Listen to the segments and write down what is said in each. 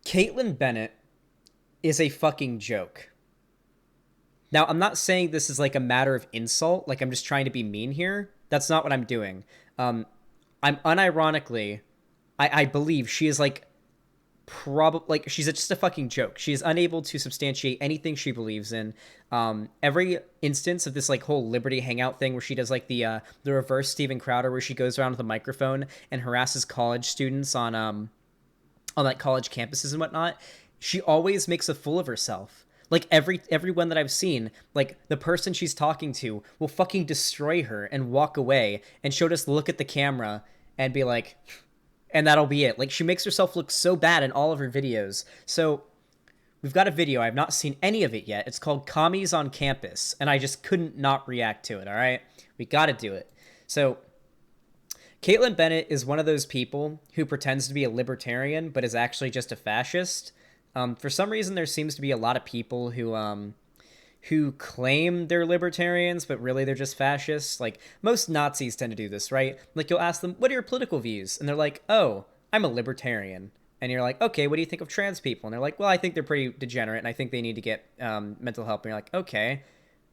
Kaitlin Bennett is a fucking joke. Now, I'm not saying this is like a matter of insult, like I'm just trying to be mean here. That's not what I'm doing. I'm unironically, I believe she is like probably like she's just a fucking joke. She is unable to substantiate anything she believes in. Every instance of this like whole Liberty Hangout thing where she does like the reverse Steven Crowder, where she goes around with a microphone and harasses college students on like college campuses and whatnot, she always makes a fool of herself. Like everyone that I've seen, like the person she's talking to will fucking destroy her and walk away, and she'll just look at the camera and be like, and that'll be it. Like she makes herself look so bad in all of her videos. So we've got a video. I've not seen any of it yet. It's called Commies on Campus, and I just couldn't not react to it. All right, we got to do it. So Kaitlin Bennett is one of those people who pretends to be a libertarian but is actually just a fascist. For some reason, there seems to be a lot of people who claim they're libertarians, but really they're just fascists. Like, most Nazis tend to do this, right? Like, you'll ask them, what are your political views? And they're like, oh, I'm a libertarian. And you're like, okay, what do you think of trans people? And they're like, well, I think they're pretty degenerate, and I think they need to get mental help. And you're like, okay,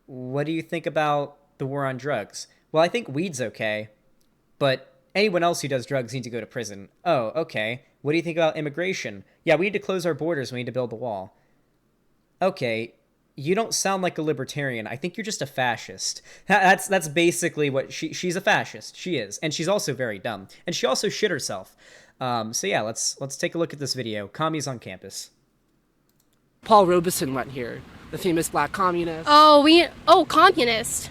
what do you think about the war on drugs? Well, I think weed's okay, but anyone else who does drugs needs to go to prison. Oh, okay. What do you think about immigration? Yeah, we need to close our borders. We need to build a wall. Okay, you don't sound like a libertarian. I think you're just a fascist. That's basically what she's a fascist. She is, and she's also very dumb, and she also shit herself. So yeah, let's take a look at this video. Commies on Campus. Paul Robeson went here, the famous black communist. Oh, communist.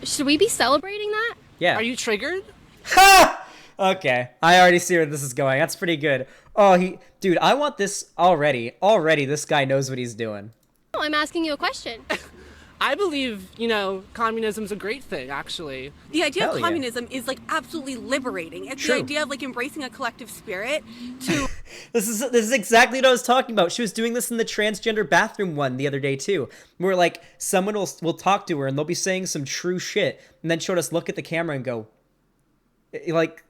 Should we be celebrating that? Yeah. Are you triggered? Ha! Okay, I already see where this is going. That's pretty good. Oh, dude, I want this already. Already, this guy knows what he's doing. Oh, I'm asking you a question. I believe, communism's a great thing, actually. The idea Hell of yeah. communism is like absolutely liberating. It's True. the idea of like embracing a collective spirit to This is exactly what I was talking about. She was doing this in the transgender bathroom one the other day too, where like someone will talk to her and they'll be saying some true shit, and then she'll just look at the camera and go, like,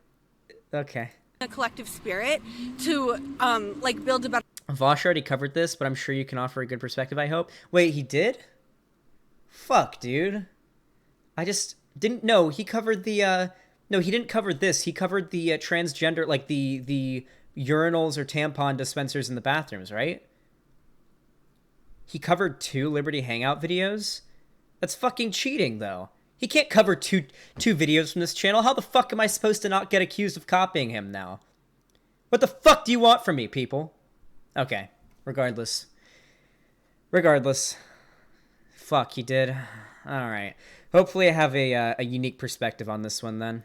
okay. a collective spirit to like build a better Vosh already covered this, but I'm sure you can offer a good perspective, I hope. Wait, he did? Fuck, dude. I just didn't know. He covered the, no, he didn't cover this. He covered the transgender, like the urinals or tampon dispensers in the bathrooms, right? He covered 2 Liberty Hangout videos? That's fucking cheating, though. He can't cover two videos from this channel. How the fuck am I supposed to not get accused of copying him now? What the fuck do you want from me, people? Okay, regardless. Fuck, he did. Alright. Hopefully I have a unique perspective on this one, then.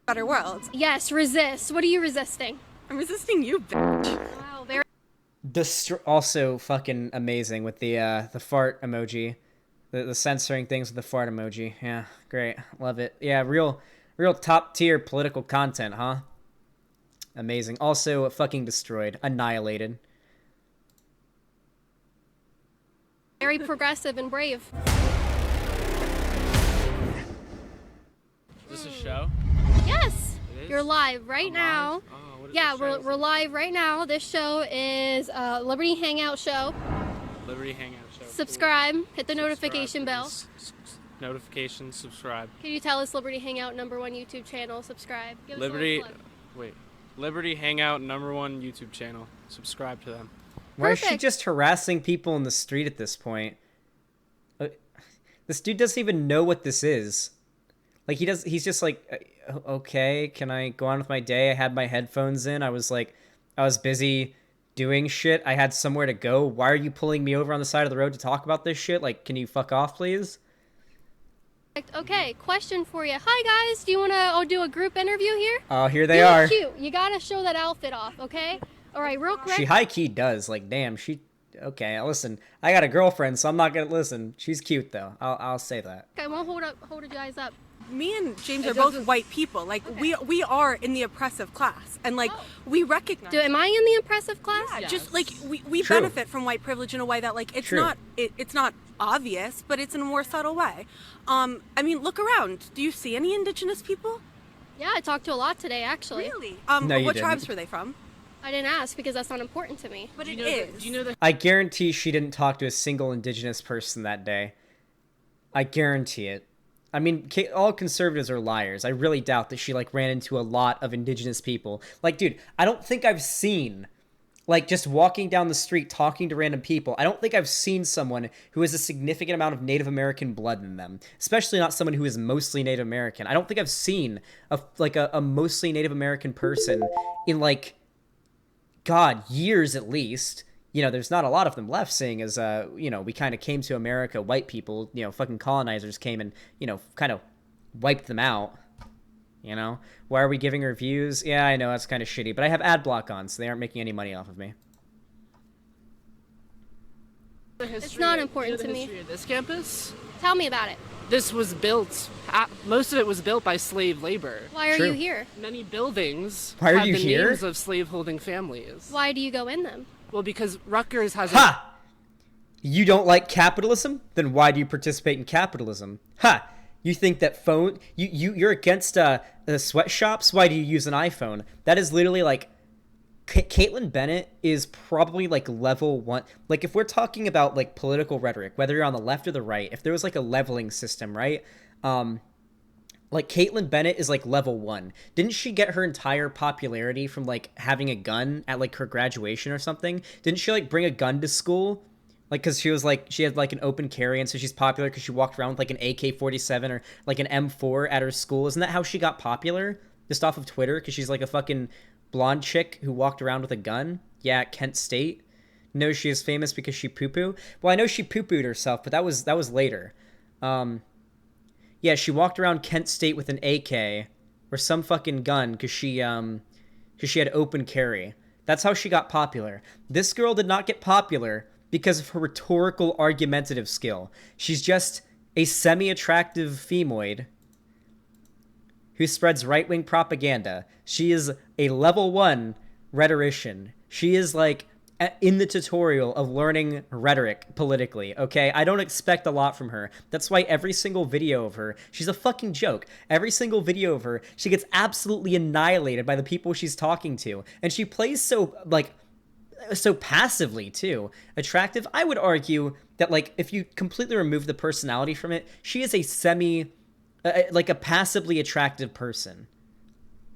better world. Yes, resist. What are you resisting? I'm resisting you, bitch. Wow, very Also fucking amazing with the fart emoji. The censoring things with the fart emoji. Yeah, great. Love it. Yeah, real top tier political content, huh? Amazing. Also fucking destroyed. Annihilated. very progressive and brave. Is this a show? Yes. It is? You're live right now. Oh, what is Yeah, this show? we're live right now. This show is Liberty Hangout Show. Liberty Hangout Show. Subscribe, hit the Subscribe, notification bell. Notifications, subscribe. Can you tell us Liberty Hangout #1 YouTube channel? Subscribe. Give us a little Liberty, plug. wait. Liberty Hangout #1 YouTube channel. Subscribe to them. Why is she Perfect. just harassing people in the street at this point? This dude doesn't even know what this is. Like, he's just like, okay, can I go on with my day? I had my headphones in. I was busy doing shit. I had somewhere to go. Why are you pulling me over on the side of the road to talk about this shit? Like, can you fuck off, please? Okay, question for you. Hi guys, do you want to do a group interview here? Oh, here they You look are. cute. You gotta show that outfit off, okay? All right, real quick. She high-key does. Like, damn, okay, listen, I got a girlfriend, so I'm not gonna listen. She's cute, though. I'll say that. I won't hold you guys up. Me and James It are both doesn't- white people. Like we are in the oppressive class, and like we recognize. Am I in the impressive class? Yeah, just like we True. benefit from white privilege in a way that like it's True. it's not obvious, but it's in a more subtle way. I mean, look around. Do you see any indigenous people? Yeah, I talked to a lot today, actually. Really? No, you what didn't. tribes were they from? I didn't ask because that's not important to me. But Do it you know is. that, do you know that I guarantee she didn't talk to a single indigenous person that day. I guarantee it. I mean, all conservatives are liars. I really doubt that she like ran into a lot of indigenous people. Like, dude, I don't think I've seen, like, just walking down the street talking to random people, I don't think I've seen someone who has a significant amount of Native American blood in them, especially not someone who is mostly Native American. I don't think I've seen a mostly Native American person in, like, God, years at least. You know, there's not a lot of them left, seeing as, you know, we kind of came to America, white people, you know, fucking colonizers came and, you know, kind of wiped them out. You know? Why are we giving reviews? Yeah, I know, that's kind of shitty, but I have ad block on, so they aren't making any money off of me. the history, It's not important you know to the me. history of this campus? Tell me about it. This was built, most of it was built by slave labor. Why are True. you here? Many buildings Why are have you the here? names of slaveholding families. Why do you go in them? Well, because Rutgers has Ha! You don't like capitalism? Then why do you participate in capitalism? Ha! You think that you're against the sweatshops? Why do you use an iPhone? That is literally like, Kaitlin Bennett is probably like level 1. Like, if we're talking about like political rhetoric, whether you're on the left or the right, if there was like a leveling system, right? Like, Kaitlin Bennett is like level 1. Didn't she get her entire popularity from like having a gun at like her graduation or something? Didn't she like bring a gun to school? Like, because she was like, she had like an open carry, and so she's popular because she walked around with like an AK-47 or like an M4 at her school. Isn't that how she got popular? Just off of Twitter? Because she's like a fucking blonde chick who walked around with a gun? Yeah, at Kent State. No, she is famous because she poo-poo. Well, I know she poo-pooed herself, but that was later. Yeah, she walked around Kent State with an AK or some fucking gun because she had open carry. That's how she got popular. This girl did not get popular because of her rhetorical argumentative skill. She's just a semi-attractive femoid who spreads right-wing propaganda. She is a level 1 rhetorician. She is like in the tutorial of learning rhetoric politically, okay? I don't expect a lot from her. That's why every single video of her, she's a fucking joke. Every single video of her, she gets absolutely annihilated by the people she's talking to. And she plays so, like, so passively, too. Attractive? I would argue that, like, if you completely remove the personality from it, she is a like a passively attractive person.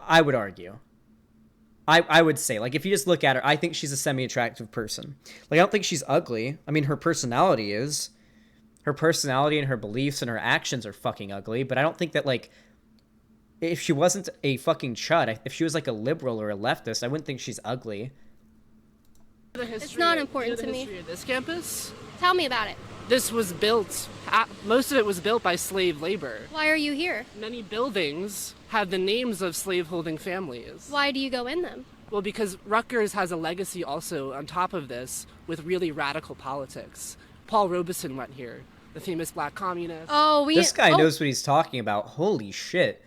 I would argue. I would say, like, if you just look at her, I think she's a semi-attractive person. Like, I don't think she's ugly. I mean, her personality is. Her personality and her beliefs and her actions are fucking ugly, but I don't think that, like, if she wasn't a fucking chud, if she was, like, a liberal or a leftist, I wouldn't think she's ugly. It's not important to me. History of this campus? Tell me about it. This was built, most of it was built by slave labor. Why are you here? Many buildings have the names of slaveholding families. Why do you go in them? Well, because Rutgers has a legacy also on top of this with really radical politics. Paul Robeson went here, the famous black communist. Oh, This guy knows what he's talking about. Holy shit.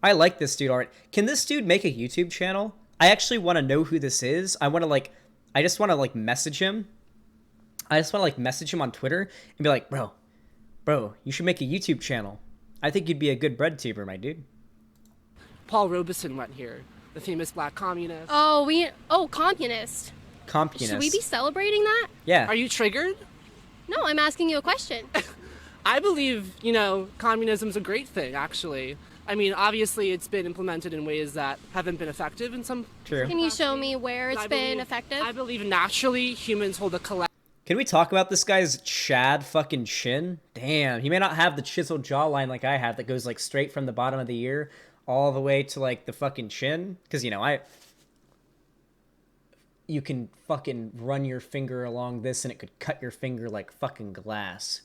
I like this dude already. Can this dude make a YouTube channel? I actually want to know who this is. I just want to message him. I just want to message him on Twitter and be like, bro, you should make a YouTube channel. I think you'd be a good breadtuber, my dude. Paul Robeson went here, the famous black communist. Oh, communist. Compunist. Should we be celebrating that? Yeah. Are you triggered? No, I'm asking you a question. I believe, communism's a great thing, actually. I mean, obviously, it's been implemented in ways that haven't been effective in some... True. Can you show me where it's been effective? I believe naturally humans hold a collective... Can we talk about this guy's Chad fucking chin? Damn, he may not have the chiseled jawline like I have that goes straight from the bottom of the ear all the way to the fucking chin. Because, you can fucking run your finger along this and it could cut your finger like fucking glass.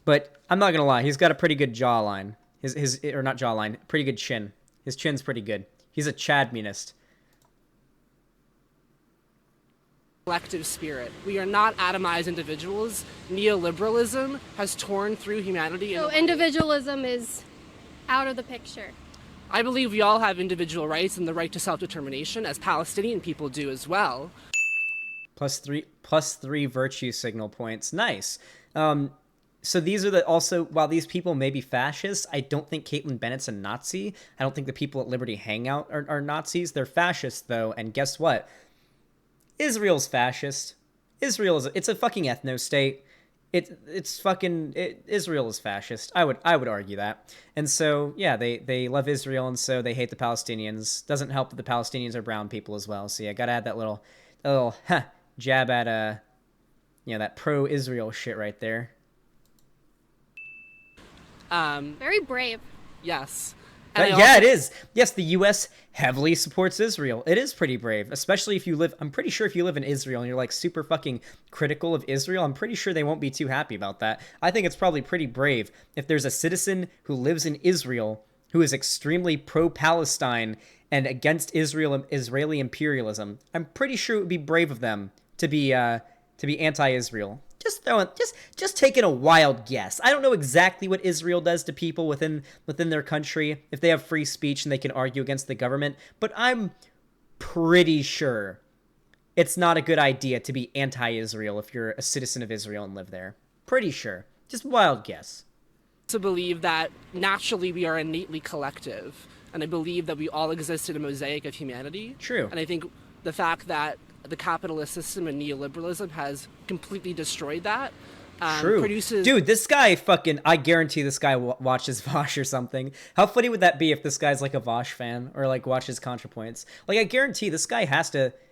But I'm not gonna lie, he's got a pretty good jawline. Or not jawline, pretty good chin. His chin's pretty good. He's a Chadmunist. collective spirit. We are not atomized individuals. Neoliberalism has torn through humanity. So individualism is out of the picture. I believe we all have individual rights and the right to self-determination, as Palestinian people do as well. +3 virtue signal points. Nice. So these are also, while these people may be fascists, I don't think Kaitlin Bennett's a Nazi. I don't think the people at Liberty Hangout are Nazis. They're fascists, though, and guess what? Israel's fascist. It's a fucking ethno state. Israel is fascist. I would argue that. And so, yeah, they love Israel, and so they hate the Palestinians. Doesn't help that the Palestinians are brown people as well. So yeah, gotta add that little jab at that pro-Israel shit right there. Very brave. Yes. It is. Yes, the U.S. heavily supports Israel. It is pretty brave, especially if you live... I'm pretty sure if you live in Israel and you're, like, super fucking critical of Israel, I'm pretty sure they won't be too happy about that. I think it's probably pretty brave if there's a citizen who lives in Israel who is extremely pro-Palestine and against Israeli imperialism. I'm pretty sure it would be brave of them to be anti-Israel. Just taking a wild guess. I don't know exactly what Israel does to people within their country, if they have free speech and they can argue against the government, but I'm pretty sure it's not a good idea to be anti-Israel if you're a citizen of Israel and live there. Pretty sure. Just wild guess. To believe that naturally we are innately collective, and I believe that we all exist in a mosaic of humanity. True. And I think the fact that the capitalist system and neoliberalism has completely destroyed that. True. Dude, this guy I guarantee this guy watches Vosh or something. How funny would that be if this guy's like a Vosh fan or like watches ContraPoints? Like, I guarantee this guy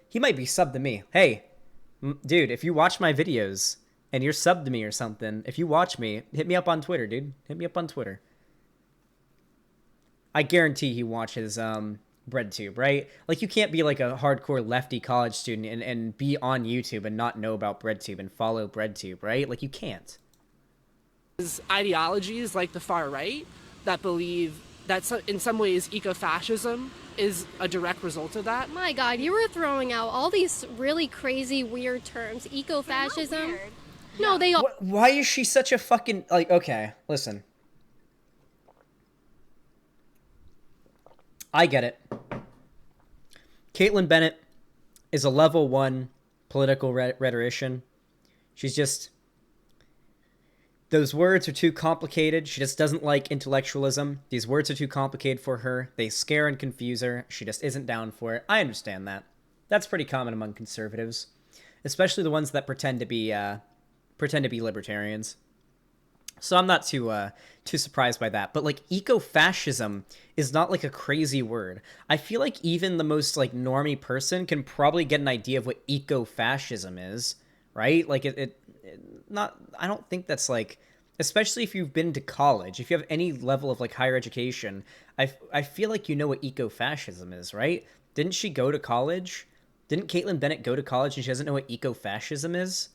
he might be subbed to me. Hey, dude, if you watch my videos and you're subbed to me or something, if you watch me, hit me up on Twitter, dude. Hit me up on Twitter. I guarantee he watches, Breadtube, right? Like, you can't be like a hardcore lefty college student and be on YouTube and not know about Breadtube and follow Breadtube, right? Like, you can't. Ideologies like the far right that believe that in some ways ecofascism is a direct result of that. My God, you were throwing out all these really crazy, weird terms. Ecofascism. No, they are. Why is she such a fucking... Like, okay, listen. I get it. Kaitlin Bennett is a level 1 political rhetorician. She's just... Those words are too complicated. She just doesn't like intellectualism. These words are too complicated for her. They scare and confuse her. She just isn't down for it. I understand that. That's pretty common among conservatives. Especially the ones that pretend to be libertarians. So I'm not too surprised by that. But, like, ecofascism is not, like, a crazy word. I feel like even the most, like, normie person can probably get an idea of what ecofascism is, right? Like, I don't think that's, like, especially if you've been to college, if you have any level of, like, higher education, I feel like you know what ecofascism is, right? Didn't she go to college? Didn't Kaitlin Bennett go to college and she doesn't know what ecofascism is?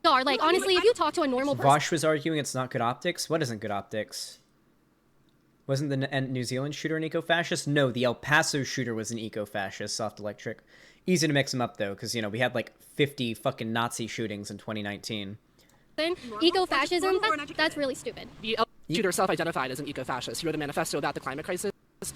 Like, honestly, if you talk to a normal person... Vosh was arguing it's not good optics. What isn't good optics? Wasn't the New Zealand shooter an eco-fascist? No, the El Paso shooter was an eco-fascist, soft electric. Easy to mix them up, though, because, you know, we had, like, 50 fucking Nazi shootings in 2019. Eco-fascism? That's really stupid. The El shooter self-identified as an eco-fascist. He wrote a manifesto about the climate crisis.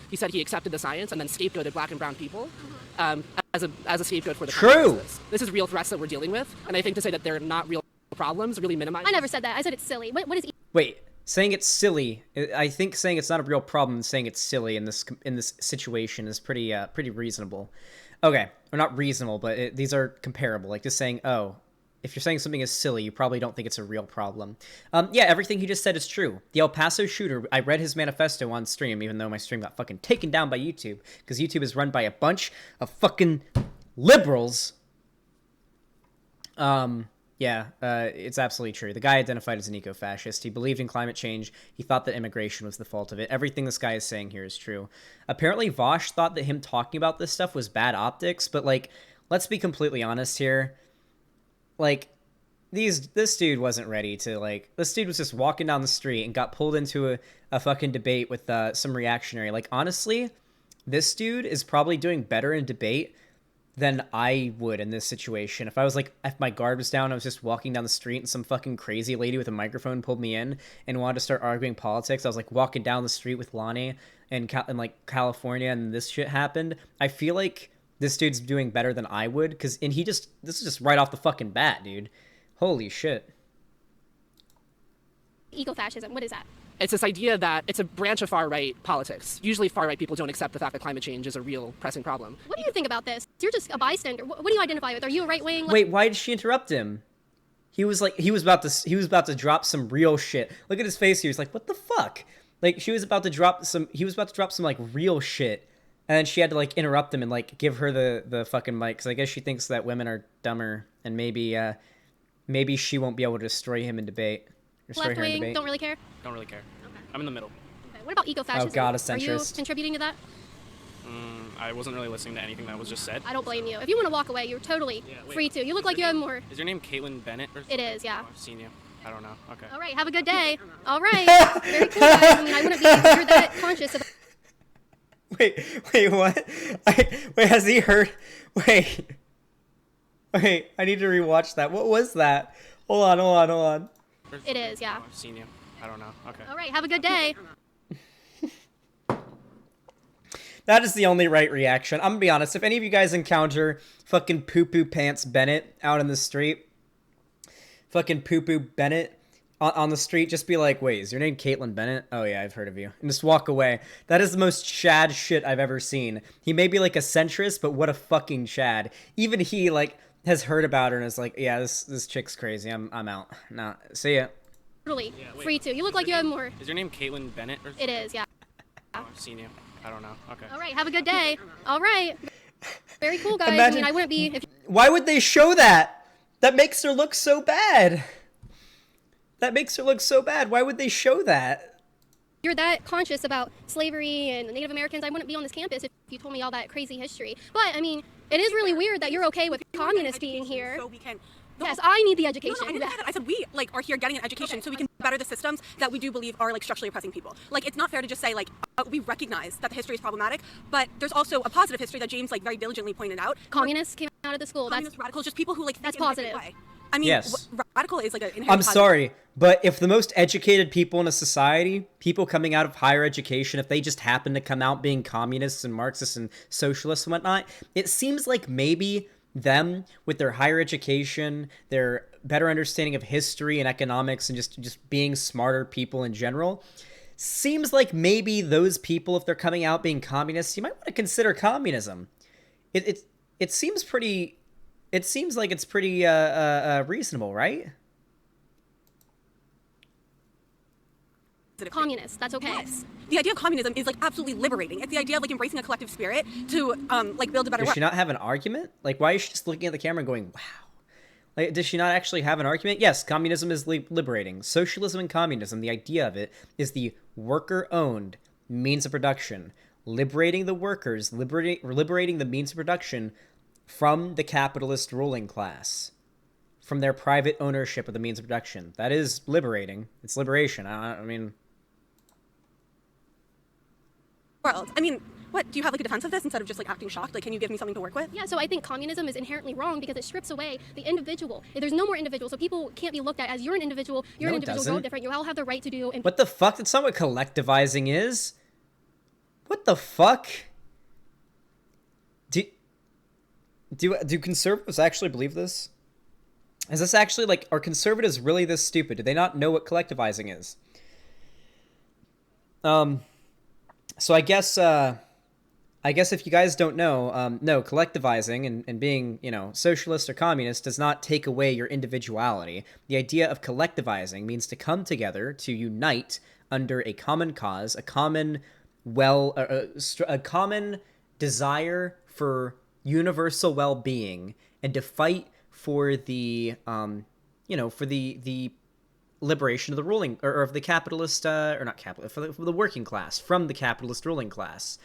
He said he accepted the science and then scapegoated black and brown people as a scapegoat for the climate crisis. This is real threats that we're dealing with, and I think to say that they're not real problems really minimizes... I never said that. I said it's silly. What is... Wait, saying it's silly... I think saying it's not a real problem and saying it's silly in this situation is pretty reasonable. Okay, or not reasonable, but these are comparable. Like, just saying, oh... If you're saying something is silly, you probably don't think it's a real problem. Yeah, everything he just said is true. The El Paso shooter, I read his manifesto on stream, even though my stream got fucking taken down by YouTube, because YouTube is run by a bunch of fucking liberals. It's absolutely true. The guy identified as an eco-fascist. He believed in climate change. He thought that immigration was the fault of it. Everything this guy is saying here is true. Apparently, Vosh thought that him talking about this stuff was bad optics, but, like, let's be completely honest here. Like, this dude wasn't ready to, like... This dude was just walking down the street and got pulled into a fucking debate with some reactionary. Like, honestly, this dude is probably doing better in debate than I would in this situation. If I was, like... If my guard was down, I was just walking down the street and some fucking crazy lady with a microphone pulled me in and wanted to start arguing politics. I was, like, walking down the street with Lonnie in like, California, and this shit happened. I feel like... This dude's doing better than I would, this is just right off the fucking bat, dude. Holy shit. Ecofascism, what is that? It's this idea that it's a branch of far-right politics. Usually far-right people don't accept the fact that climate change is a real pressing problem. What do you think about this? You're just a bystander. What do you identify with? Are you a right-wing? Wait, why did she interrupt him? He was about to drop some real shit. Look at his face here. He's like, what the fuck? Like, he was about to drop some like real shit. And then she had to like interrupt him and like give her the fucking mic. Cause I guess she thinks that women are dumber and maybe she won't be able to destroy him in debate. Left wing, don't really care? Don't really care. Okay. I'm in the middle. Okay. What about ecofascism? Oh god, a Are you centrist. contributing to that? I wasn't really listening to anything that was just said. I don't blame you. If you want to walk away, you're totally free to. You look like you have more. Is your name Kaitlin Bennett or something? It is, yeah. Oh, I've seen you. I don't know. Okay. All right, have a good day. All right. Very cool, guys. I mean, I wouldn't be if you're that conscious of. Wait, what? Wait, has he heard? Wait, I need to rewatch that. What was that? Hold on. It is, yeah. Oh, I've seen you. I don't know. Okay. All right, have a good day. That is the only right reaction. I'm gonna be honest. If any of you guys encounter fucking poo-poo pants Bennett out in the street, fucking poo-poo Bennett on the street, just be like, wait, is your name Kaitlin Bennett? Oh yeah, I've heard of you. And just walk away. That is the most Chad shit I've ever seen. He may be like a centrist, but what a fucking Chad. Even he like has heard about her and is like, yeah, this chick's crazy. I'm out. Nah, see ya. Totally free to. You look like you have more. Is your name Kaitlin Bennett or something? It is, yeah. Oh, I've seen you. I don't know. Okay. All right, have a good day. All right. Very cool, guys. Imagine, I mean, I wouldn't be if. Why would they show that? That makes her look so bad. Why would they show that? You're that conscious about slavery and Native Americans, I wouldn't be on this campus if you told me all that crazy history. But, I mean, it is really weird that you're okay with communists being here. So we can. Yes, I need the education. No, I didn't say that. I said we like are here getting an education so we can better the systems that we do believe are like structurally oppressing people. Like it's not fair to just say like we recognize that the history is problematic, but there's also a positive history that James like very diligently pointed out. Communists came out of the school. Communist radicals, just people who like think that's in a different positive. way. I mean, Yes. Radical is like an inherent I'm positive. sorry, but if the most educated people in a society, people coming out of higher education, if they just happen to come out being communists and Marxists and socialists and whatnot, it seems like maybe them with their higher education, their better understanding of history and economics and just being smarter people in general, seems like maybe those people, if they're coming out being communists, you might want to consider communism. It seems pretty. It seems like it's pretty reasonable, right? Communists, that's okay. Yes. The idea of communism is like absolutely liberating. It's the idea of like embracing a collective spirit to like build a better Does world. she not have an argument? Like, why is she just looking at the camera and going, wow? Like, does she not actually have an argument? Yes, communism is liberating. Socialism and communism, the idea of it is the worker-owned means of production. Liberating the workers, liberating the means of production from the capitalist ruling class, from their private ownership of the means of production. That is liberating. It's liberation. I mean... World. I mean, what, do you have like a defense of this instead of just like acting shocked? Like, can you give me something to work with? Yeah, so I think communism is inherently wrong because it strips away the individual. There's no more individual, so people can't be looked at as you're an individual, you're No, an it individual, doesn't. you're all different, you all have the right to do... What the fuck? That's not what collectivizing is. What the fuck? Do conservatives actually believe this? Is this actually, like, are conservatives really this stupid? Do they not know what collectivizing is? So I guess if you guys don't know, no, collectivizing and being, socialist or communist does not take away your individuality. The idea of collectivizing means to come together, to unite under a common cause, a common a common desire for universal well-being, and to fight for the, for the liberation of the ruling or of the capitalist or not capitalist for the working class from the capitalist ruling class.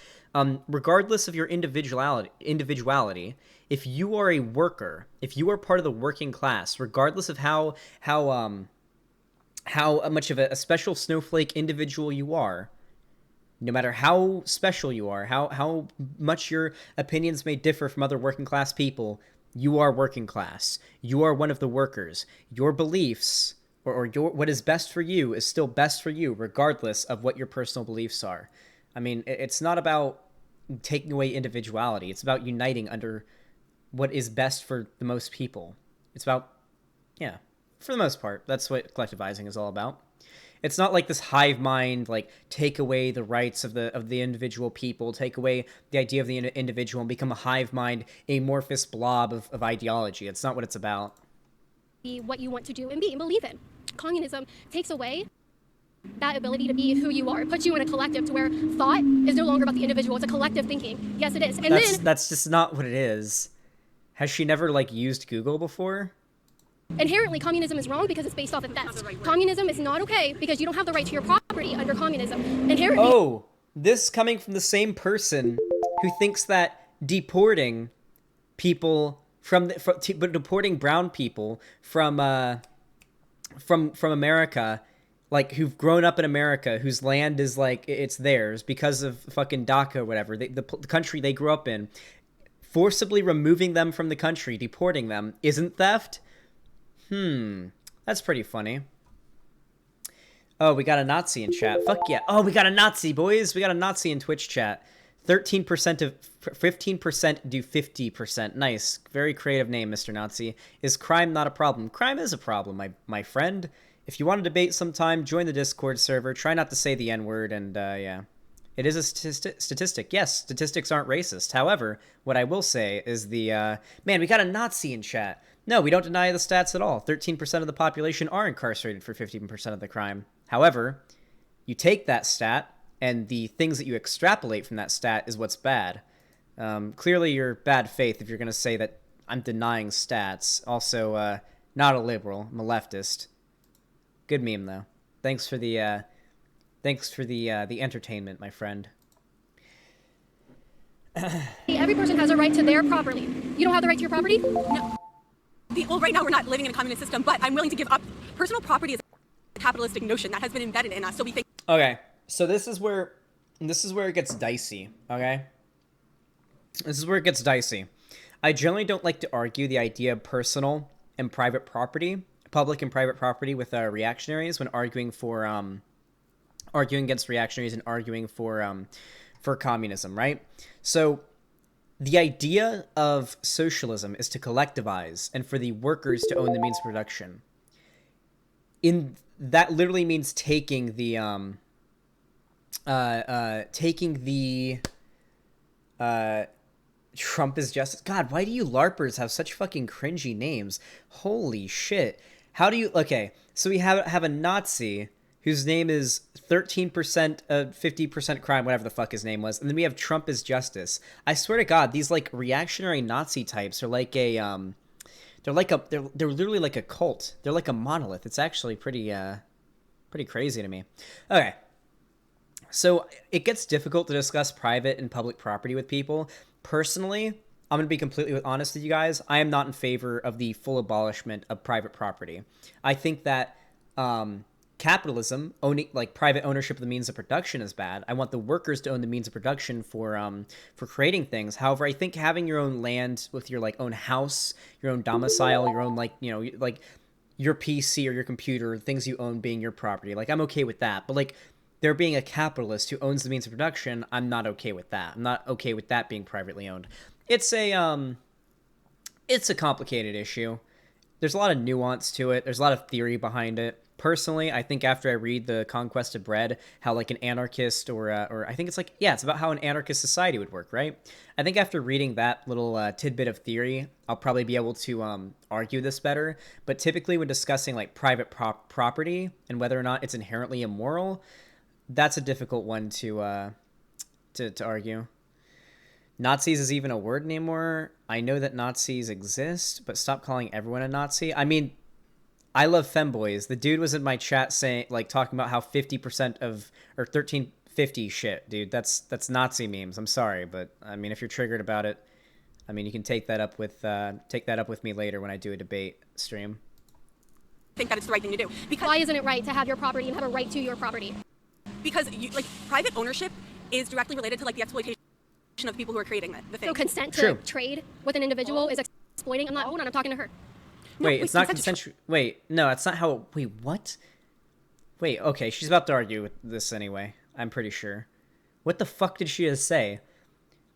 Regardless of your individuality, if you are a worker, if you are part of the working class, regardless of how much of a special snowflake individual you are, no matter how special you are, how much your opinions may differ from other working class people, you are working class. You are one of the workers. Your beliefs or your what is best for you is still best for you, regardless of what your personal beliefs are. I mean, it's not about taking away individuality. It's about uniting under what is best for the most people. It's about, yeah, for the most part, that's what collectivizing is all about. It's not like this hive mind, like take away the rights of the individual people, take away the idea of the individual and become a hive mind, amorphous blob of ideology. It's not what it's about. Be what you want to do and be and believe in. Communism takes away that ability to be who you are. It puts you in a collective to where thought is no longer about the individual. It's a collective thinking. Yes, it is. And that's just not what it is. Has she never like used Google before? Inherently, communism is wrong because it's based off of theft. Communism is not okay because you don't have the right to your property under communism. Inherently. Oh, this coming from the same person who thinks that deporting people deporting brown people from America, like who've grown up in America, whose land is like it's theirs because of fucking DACA or whatever, the country they grew up in, forcibly removing them from the country, deporting them, isn't theft? That's pretty funny. Oh, we got a Nazi in chat. Fuck yeah. Oh, we got a Nazi, boys. We got a Nazi in Twitch chat. 13% of 15% do 50%. Nice. Very creative name, Mr. Nazi. Is crime not a problem? Crime is a problem, my friend. If you want to debate sometime, join the Discord server. Try not to say the N-word, and yeah. It is a statistic. Yes, statistics aren't racist. However, what I will say is man, we got a Nazi in chat. No, we don't deny the stats at all. 13% of the population are incarcerated for 15% of the crime. However, you take that stat, and the things that you extrapolate from that stat is what's bad. Clearly, you're bad faith if you're going to say that I'm denying stats. Also, not a liberal. I'm a leftist. Good meme, though. Thanks for the entertainment, my friend. Every person has a right to their property. You don't have the right to your property? No. Well, right now we're not living in a communist system, but I'm willing to give up. Personal property is a capitalistic notion that has been embedded in us, so we think. Okay, so this is where it gets dicey. Okay, this is where it gets dicey. I generally don't like to argue the idea of personal and private property, public and private property, with reactionaries when arguing against reactionaries and arguing for communism, right? So the idea of socialism is to collectivize and for the workers to own the means of production. That literally means taking the Trump is justice. God, why do you LARPers have such fucking cringy names? Holy shit. How do you... Okay, so we have a Nazi whose name is 13%, 50% crime, whatever the fuck his name was. And then we have Trump is justice. I swear to God, these like reactionary Nazi types are like they're literally like a cult. They're like a monolith. It's actually pretty crazy to me. Okay. So it gets difficult to discuss private and public property with people. Personally, I'm going to be completely honest with you guys. I am not in favor of the full abolishment of private property. I think that capitalism, owning like private ownership of the means of production, is bad. I want the workers to own the means of production for creating things. However, I think having your own land with your like own house, your own domicile, your own like like your PC or your computer, things you own being your property, like I'm okay with that. But like there being a capitalist who owns the means of production, I'm not okay with that. I'm not okay with that being privately owned. It's a complicated issue. There's a lot of nuance to it. There's a lot of theory behind it. Personally, I think after I read The Conquest of Bread, how like an anarchist or I think it's like, yeah, it's about how an anarchist society would work, right? I think after reading that little tidbit of theory, I'll probably be able to argue this better. But typically when discussing like private property and whether or not it's inherently immoral, that's a difficult one to argue. Nazis is even a word anymore. I know that Nazis exist, but stop calling everyone a Nazi. I mean, I love femboys. The dude was in my chat saying, like, talking about how 50% of, or 1350 shit, dude. That's Nazi memes. I'm sorry, but I mean, if you're triggered about it, I mean, you can take that up with me later when I do a debate stream. I think that it's the right thing to do. Because why isn't it right to have your property and have a right to your property? Because private ownership is directly related to like the exploitation of the people who are creating the thing. So consent to trade with an individual is exploiting. Hold on, I'm talking to her. No, wait, it's not consensual. Wait, no, that's not how. Wait, what? Wait, okay, she's about to argue with this anyway. I'm pretty sure. What the fuck did she just say?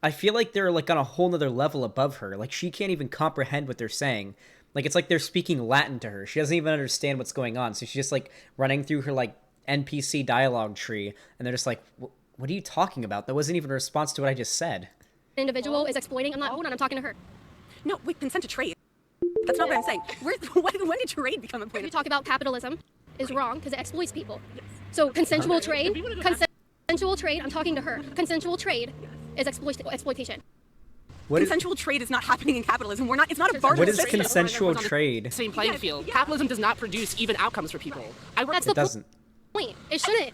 I feel like they're like on a whole nother level above her. Like she can't even comprehend what they're saying. Like it's like they're speaking Latin to her. She doesn't even understand what's going on. So she's just like running through her like NPC dialogue tree, and they're just like, what are you talking about? That wasn't even a response to what I just said. Individual is exploiting. Hold on, I'm talking to her. No, wait, consent to trade. That's not what I'm saying. When did trade become a point We of... talk about capitalism is wrong because it exploits people. So consensual trade, consensual trade, I'm talking to her. Consensual trade is exploitation. Consensual trade is not happening in capitalism. It's not a barter. What is system. consensual trade? Same playing field. Capitalism does not produce even outcomes for people. That's It doesn't. point. It shouldn't.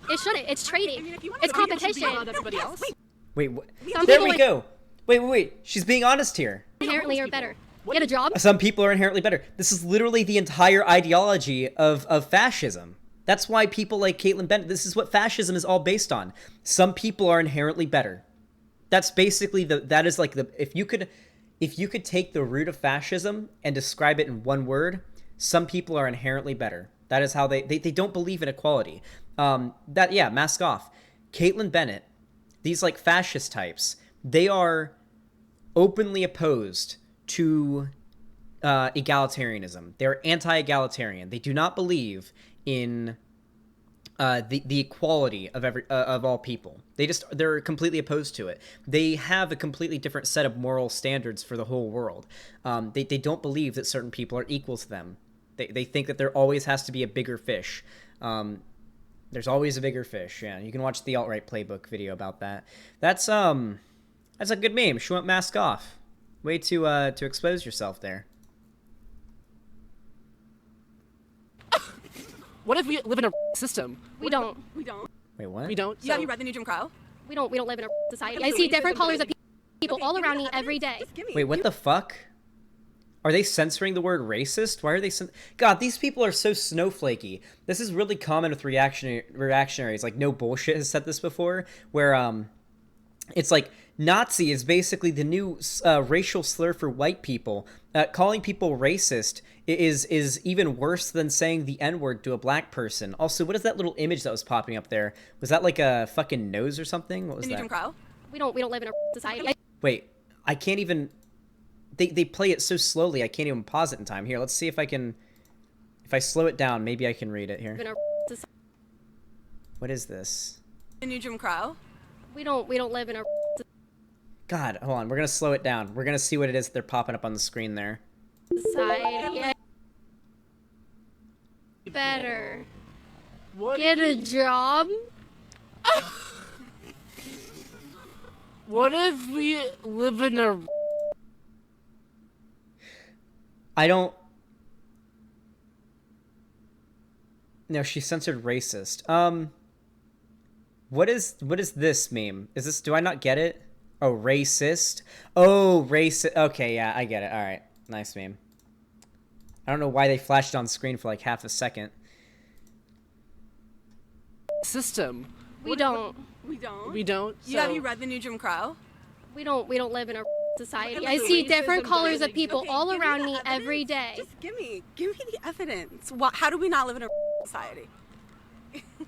It's trading. if you want It's to, you should competition. About everybody else. Wait, Some there people we go. Wait. She's being honest here. inherently are better. Get a job. Some people are inherently better. This is literally the entire ideology of fascism. That's why people like Kaitlin Bennett, this is what fascism is all based on. Some people are inherently better. That's basically if you could take the root of fascism and describe it in one word, some people are inherently better. That is how they don't believe in equality. Mask off. Kaitlin Bennett, these like fascist types, they are openly opposed to egalitarianism. They're anti-egalitarian. They do not believe in the equality of all people. They're completely opposed to it. They have a completely different set of moral standards for the whole world. They don't believe that certain people are equal to them. They think that there always has to be a bigger fish. There's always a bigger fish. Yeah, you can watch the alt-right playbook video about that. That's a good meme. She went mask off. Way to expose yourself there. What if we live in a system? We don't. Wait, what? We don't. Yeah, have you read the new Jim Crow? We don't live in a society. I see different colors of people all around me every day. Wait, what the fuck? Are they censoring the word racist? Why are they God, these people are so snowflakey. This is really common with reactionaries. Like, No Bullshit has said this before, where it's like Nazi is basically the new racial slur for white people. Calling people racist is even worse than saying the N-word to a black person. Also, what is that little image that was popping up there? Was that like a fucking nose or something? What was The new that? Jim Crow? We don't live in a society. Wait, I can't even... They play it so slowly, I can't even pause it in time. Here, let's see if I can... If I slow it down, maybe I can read it here. What is this? The new Jim Crow? We don't live in a God, hold on. We're going to slow it down. We're going to see what it is that they're popping up on the screen there. society. Better. What? Get a job. What if we live in a... I don't... No, she censored racist. What is this meme? Is this... Do I not get it? Oh, racist? Oh, racist. Okay, yeah, I get it. All right. Nice meme. I don't know why they flashed it on screen for like half a second. system? We don't. We don't. We don't? Yeah, have So- you read the new Jim Crow? We don't live in a society. Okay, I so see racism different colors of doesn't people Okay, all give me around the me evidence. every day. Just give me the evidence. How do we not live in a society?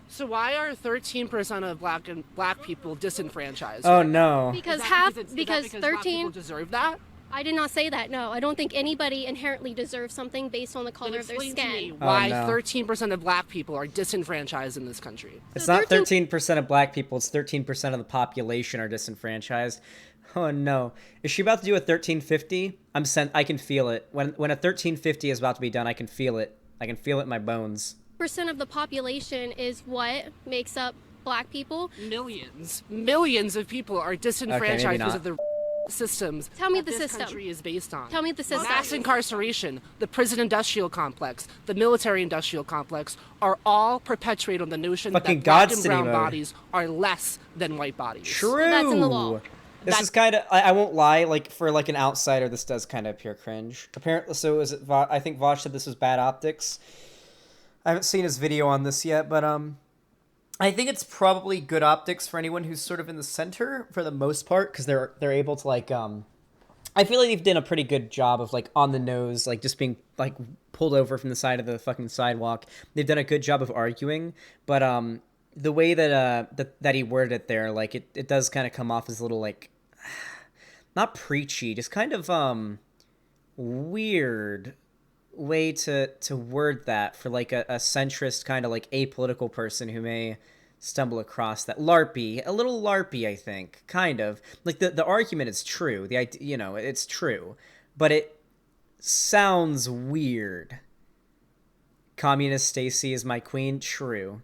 So why are 13% of black people disenfranchised? Oh, no. Because Is that half, is that because black people 13, deserve that? I did not say that, no. I don't think anybody inherently deserves something based on the Then color of their explain to me skin. why no. 13% of black people are disenfranchised in this country. It's So not 13 13% of black people, it's 13% of the population are disenfranchised. Oh no. Is she about to do a 1350? I can feel it. When a 1350 is about to be done, I can feel it. I can feel it in my bones. Percent of the population is what makes up black people. Millions of people are disenfranchised maybe because not. of the systems Tell me that the this system. country is based on. Tell me the system. Mass incarceration, the prison industrial complex, the military industrial complex are all perpetuated on the notion Fucking that black and God's brown City mode. bodies are less than white bodies. True. that's in the law. This is kind of, I won't lie, like, for, like, an outsider, this does kind of appear cringe. Apparently, so is it, I think Vosh said this was bad optics. I haven't seen his video on this yet, but, I think it's probably good optics for anyone who's sort of in the center, for the most part, because they're able to, like, I feel like they've done a pretty good job of, like, on the nose, like, just being, like, pulled over from the side of the fucking sidewalk. They've done a good job of arguing, but, the way that he worded it there, like, it does kind of come off as a little, like, not preachy, just kind of, weird. way to word that for like a centrist kind of like apolitical person who may stumble across that. LARPy, a little LARPy, I think, kind of. Like the argument is true. The idea, you know, it's true, but it sounds weird. Communist Stacy is my queen. True.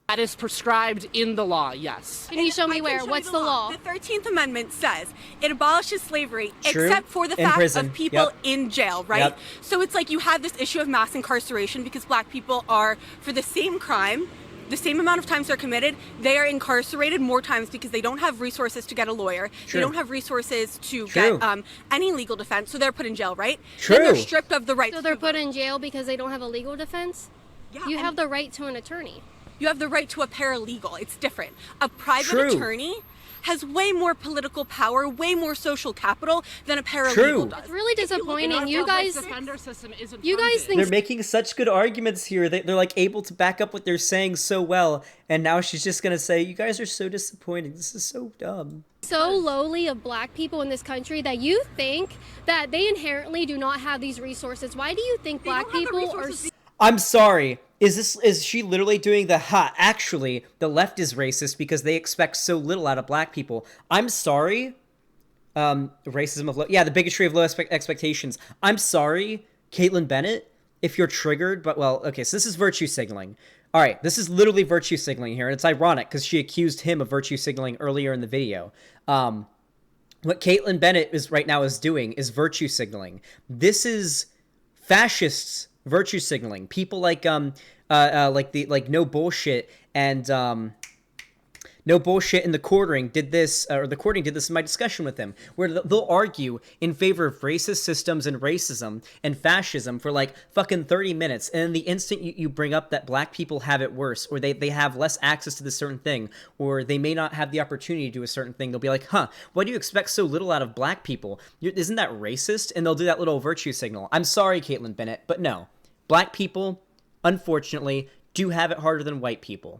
That is prescribed in the law, yes. Can you show me where? What's the law? The 13th Amendment says it abolishes slavery True. except for the In fact prison. of people Yep. in jail, right? Yep. So it's like you have this issue of mass incarceration because black people are, for the same crime, the same amount of times they're committed, they are incarcerated more times because they don't have resources to get a lawyer. True. They don't have resources to True. get any legal defense, so they're put in jail, right? True. Then they're stripped of the right. So they're put in jail because they don't have a legal defense? Yeah, You and have the right to an attorney. you have the right to a paralegal. It's different. A private True. attorney has way more political power, way more social capital than a paralegal True. does. It's really disappointing. You guys, defender system isn't you guys think They're making such good arguments here. They're like able to back up what they're saying so well. And now she's just going to say, you guys are so disappointing. This is so dumb. so lowly of black people in this country that you think that they inherently do not have these resources. Why do you think black don't have the people are resources. I'm sorry. Is she literally doing the actually the left is racist because they expect so little out of black people? I'm sorry. Racism of the bigotry of low expectations. I'm sorry, Kaitlin Bennett, if you're triggered, but well, okay, so this is virtue signaling. All right, this is literally virtue signaling here, and it's ironic because she accused him of virtue signaling earlier in the video. What Kaitlin Bennett is right now is doing is virtue signaling. This is fascists virtue signaling. People like no bullshit and no bullshit in the quartering did this, or the quartering did this in my discussion with them, where they'll argue in favor of racist systems and racism and fascism for like fucking 30 minutes, and then the instant you bring up that black people have it worse, or they have less access to this certain thing, or they may not have the opportunity to do a certain thing, they'll be like, why do you expect so little out of black people? Isn't that racist? And they'll do that little virtue signal. I'm sorry, Kaitlin Bennett, but no. Black people, unfortunately, do have it harder than white people.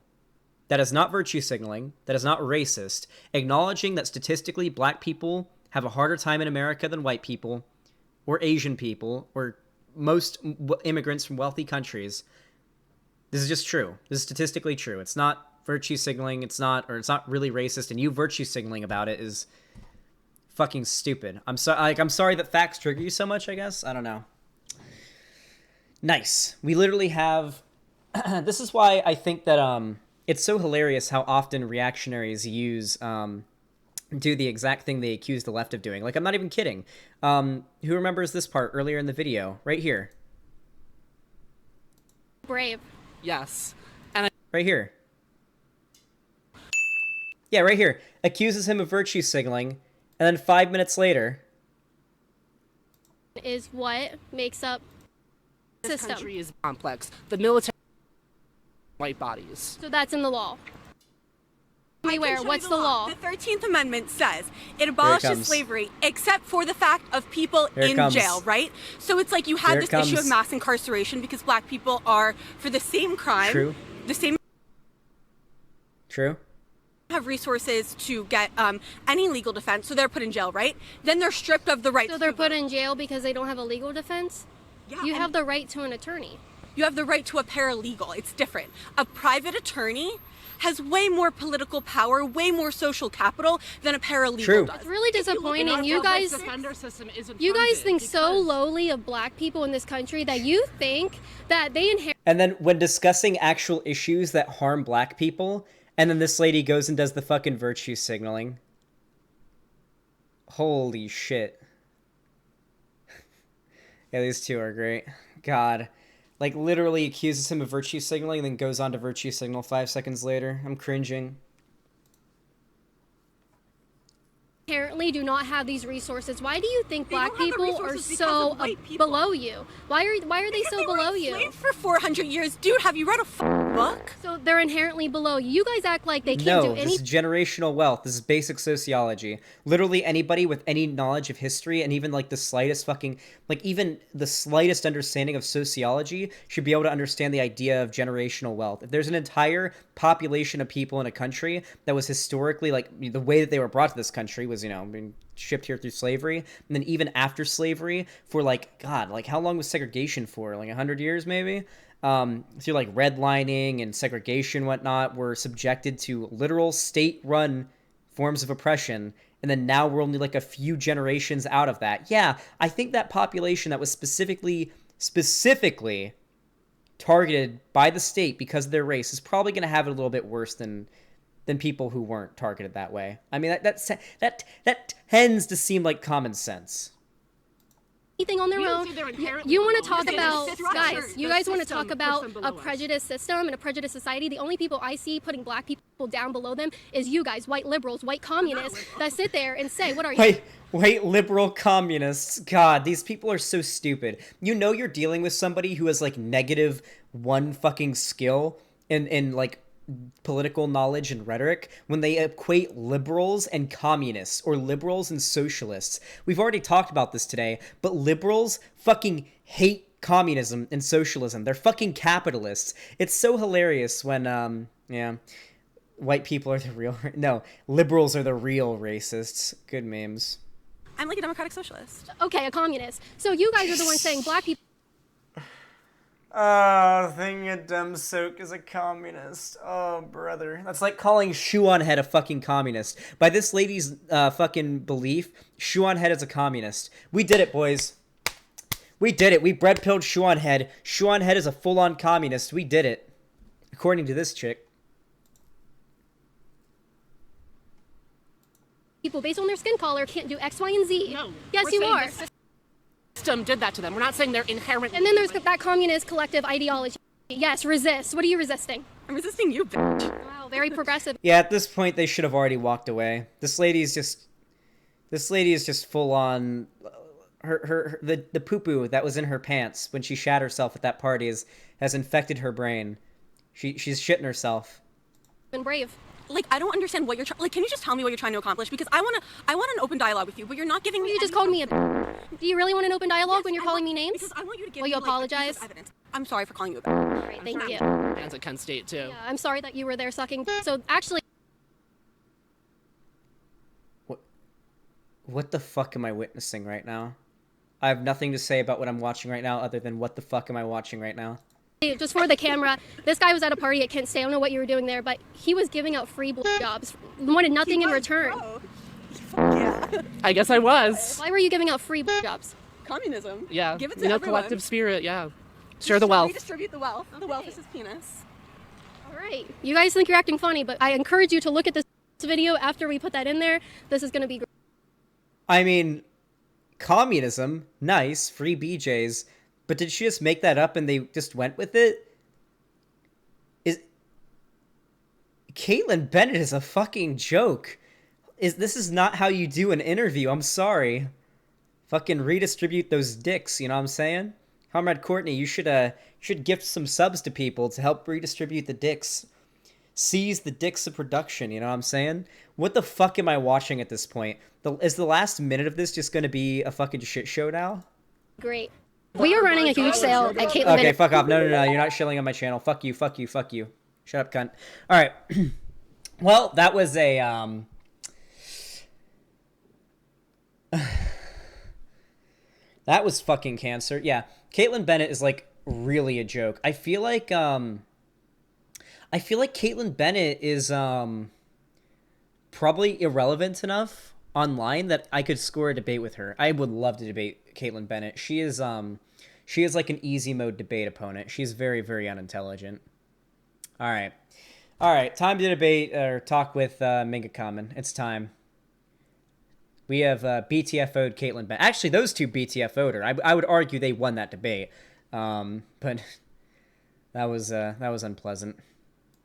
That is not virtue signaling. That is not racist. Acknowledging that statistically black people have a harder time in America than white people, or Asian people, or most immigrants from wealthy countries. This is just true. This is statistically true. It's not virtue signaling. It's not really racist. And you virtue signaling about it is fucking stupid. I'm sorry that facts trigger you so much, I guess. I don't know. Nice. We literally have... This is why I think that it's so hilarious how often reactionaries do the exact thing they accuse the left of doing. Like, I'm not even kidding. Who remembers this part earlier in the video? Right here. brave. Yes. Right here. Yeah, right here. Accuses him of virtue signaling, and then 5 minutes later... Is what makes up This system. country is complex. The military white bodies. So that's in the law. Tell me where. What's the law? The 13th Amendment says it abolishes comes. slavery except for the fact of people Here it in comes. jail, right? So it's like you have Here this it issue of comes. mass incarceration because black people are, for the same crime, True. the same True. have resources to get any legal defense, so they're put in jail, right? Then they're stripped of the right So to they're put in jail because they don't have a legal defense? Yeah, You and have the right to an attorney. you have the right to a paralegal. It's different. A private attorney has way more political power, way more social capital than a paralegal True. does. It's really disappointing. You Public guys, defender system isn't you guys funded think so because- lowly of black people in this country that you think that they inherit And then when discussing actual issues that harm black people, and then this lady goes and does the fucking virtue signaling. Holy shit. Yeah, these two are great. God. Like, literally accuses him of virtue signaling and then goes on to virtue signal 5 seconds later. I'm cringing. inherently do not have these resources. Why do you think black don't have the people are resources because so of white people. below you? Why are they so Because they were below you? enslaved for 400 years. Dude, have you read a book? So they're inherently below you. You guys act like they can't No, do this anything. is generational wealth. This is basic sociology. Literally anybody with any knowledge of history and even like the slightest fucking, like even the slightest understanding of sociology should be able to understand the idea of generational wealth. If there's an entire population of people in a country that was historically, like, the way that they were brought to this country was, you know, being shipped here through slavery, and then even after slavery for like, God, like how long was segregation for? Like 100 years maybe? Through like redlining and segregation and whatnot, were subjected to literal state-run forms of oppression, and then now we're only like a few generations out of that. Yeah, I think that population that was specifically targeted by the state because of their race is probably going to have it a little bit worse than people who weren't targeted that way. I mean, that tends to seem like common sense. Anything on their We don't own. say they're inherently You want to below. talk We're saying about, the system- guys, you the guys want to system talk about puts them a below us. prejudiced system and a prejudiced society. The only people I see putting black people down below them is you guys, white liberals, white communists, that sit there and say, what are you? Wait, liberal communists. God, these people are so stupid. You know you're dealing with somebody who has like -1 fucking skill in like political knowledge and rhetoric when they equate liberals and communists or liberals and socialists. We've already talked about this today, but liberals fucking hate communism and socialism. They're fucking capitalists. It's so hilarious when yeah, white people are the real no, liberals are the real racists. Good memes. I'm like a democratic socialist. Okay, a communist. So you guys are the ones saying black people Thing a dumb soak is a communist. Oh, brother. That's like calling Shoe on Head a fucking communist. By this lady's fucking belief, Shoe on Head is a communist. We did it, boys. We did it. We bread pilled Shoe on Head. Shoe on Head is a full-on communist. We did it. According to this chick. based on their skin color can't do X, Y, and Z. No. Yes, we're you saying are. the system did that to them. We're not saying they're inherently. And then there's that communist collective ideology. Yes, resist. What are you resisting? I'm resisting you, bitch. Wow, very progressive. Yeah, at this point, they should have already walked away. This lady is just full on. The poo-poo that was in her pants when she shat herself at that party has infected her brain. She's shitting herself. And brave. Like, I don't understand what you're trying. Like, can you just tell me what you're trying to accomplish? Because I want an open dialogue with you, but you're not giving me. You just any- called me a. Do you really want an open dialogue when you're calling me names? Because I want you to give Will me you like, a piece of apologize? evidence. I'm sorry for calling you a. All right, thank you. Fans at Kent State too. Yeah, I'm sorry that you were there sucking. So actually, What the fuck am I witnessing right now? I have nothing to say about what I'm watching right now other than what the fuck am I watching right now? just for the camera, this guy was at a party at Kent State. I don't know what you were doing there, but he was giving out free jobs. Wanted nothing in return. Oh. Fuck yeah. I guess I was. Why were you giving out free jobs? Communism. Yeah. Give it to you know, everyone. collective spirit. Yeah. Share the wealth. Redistribute the wealth. The wealth is his penis. All right. You guys think you're acting funny, but I encourage you to look at this video after we put that in there. This is going to be great. I mean, communism, nice, free BJs, but did she just make that up and they just went with it? Kaitlin Bennett is a fucking joke. This is not how you do an interview. I'm sorry. Fucking redistribute those dicks, you know what I'm saying? Comrade Courtney, you should gift some subs to people to help redistribute the dicks. Seize the dicks of production, you know what I'm saying? What the fuck am I watching at this point? Is the last minute of this just gonna be a fucking shit show now? Great. We are running a huge sale at Kaitlin Okay, Bennett. fuck off. No, you're not shilling on my channel. Fuck you. Shut up, cunt. Alright. Well, that was a, that was fucking cancer. Yeah. Kaitlin Bennett is, like, really a joke. I feel like Kaitlin Bennett is, probably irrelevant enough online that I could score a debate with her. I would love to debate Kaitlin Bennett. She is like an easy mode debate opponent. She's very, very unintelligent. All right, time to debate or talk with Minga Common. It's time. We have BTFO'd Kaitlin Bennett. Actually, those two BTFO'd her. I would argue they won that debate, but that was unpleasant.